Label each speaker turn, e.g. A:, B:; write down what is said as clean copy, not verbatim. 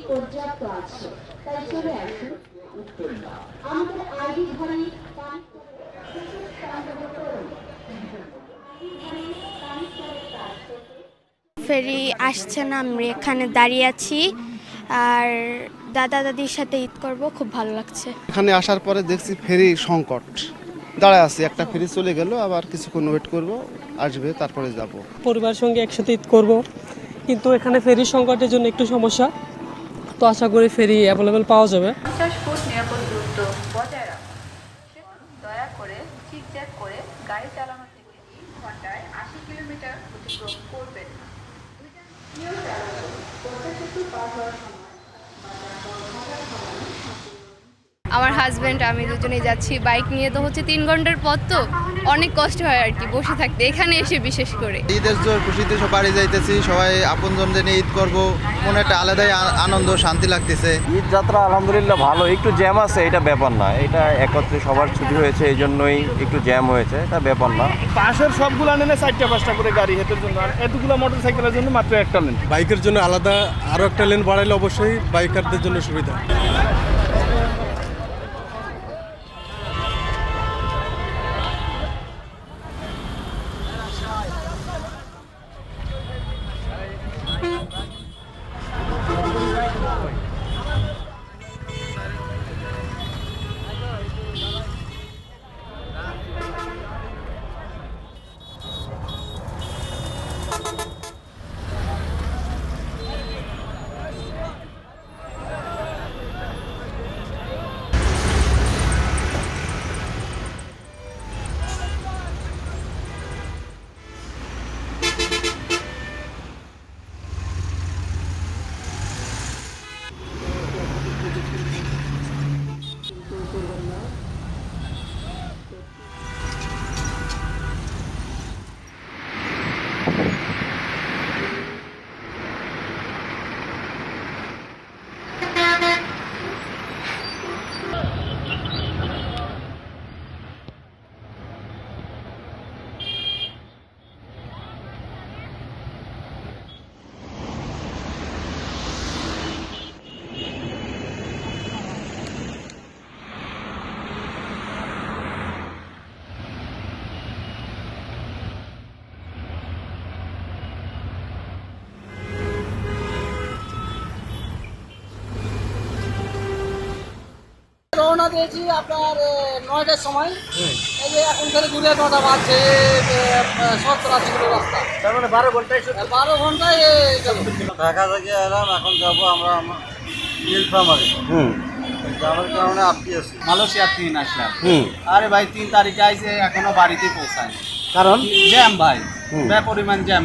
A: পর্যাপ্ত আছে, তাই চলে আসুন। আমাদের আইডি ঘরে
B: ফেরি আসছে না, আমরা এখানে দাঁড়িয়ে আছি আর দাদা দাদির সাথে ঈদ করব, খুব ভালো লাগছে।
C: এখানে আসার পরে দেখছি ফেরি সংকট, দাঁড়ায় আছি। একটা ফেরি চলে গেল, আবার কিছুক্ষণ ওয়েট করব, আসবে তারপরে যাব।
D: পরিবারের সঙ্গে একসাথে ঈদ করব, কিন্তু এখানে ফেরির সংকটের জন্য একটু সমস্যা। তো আশা করি ফেরি অ্যাভেলেবেল পাওয়া যাবে।
E: 50 ফুট নিরাপদ দূরত্ব বজায় রাখুন। দয়া করে জিগজ্যাগ করে গাড়ি চালানো থেকে ঘন্টায় 80 কিলোমিটার অতিক্রম করবেন না।
B: আমার হাজব্যান্ড আমি দুজনেই যাচ্ছি বাইক নিয়ে, তো হচ্ছে 3 ঘন্টার পথ, তো অনেক কষ্ট হয় আর কি বসে থাকতে, এখানে এসে বিশেষ করে।
F: ঈদের জোর খুশিতে সব বাড়ি যাইতেছি, সবাই আপনজনদের নিয়ে ঈদ করব, মনে একটা আলাদাই আনন্দ শান্তি লাগতেছে।
G: ঈদ যাত্রা আলহামদুলিল্লাহ ভালো, একটু জ্যাম আছে এটা ব্যাপার না, এটা একত্রে সবার ছুটি হয়েছে এই জন্যই একটু জ্যাম হয়েছে, এটা ব্যাপার না।
H: পাশের সবগুলো নেনে 4টা-5টা করে গাড়ি হেঁটের জন্য, আর এতগুলো মোটরসাইকেলের জন্য মাত্র একটা লেন।
I: বাইকের জন্য আলাদা আরও একটা লেন বাড়াইলে অবশ্যই বাইকারদের জন্য সুবিধা।
J: রওনা দিয়েছি আপনার 9টার সময়, এই যে এখন থেকে ঘুরে 9টা বাজছে, 70-80 কিলো রাস্তা, তার মানে 12 ঘন্টায় গেল।
F: ঢাকা থেকে এলাম, এখন যাবো আমরা নীলফামারী। যাওয়ার কারণে আপনি আছি মালয়েশিয়া 3 আসলাম। আরে ভাই 3 তারিখে আইছে, এখনো বাড়িতে পৌঁছায়নি, কারণ জ্যাম ভাই, পরিমাণ জ্যাম।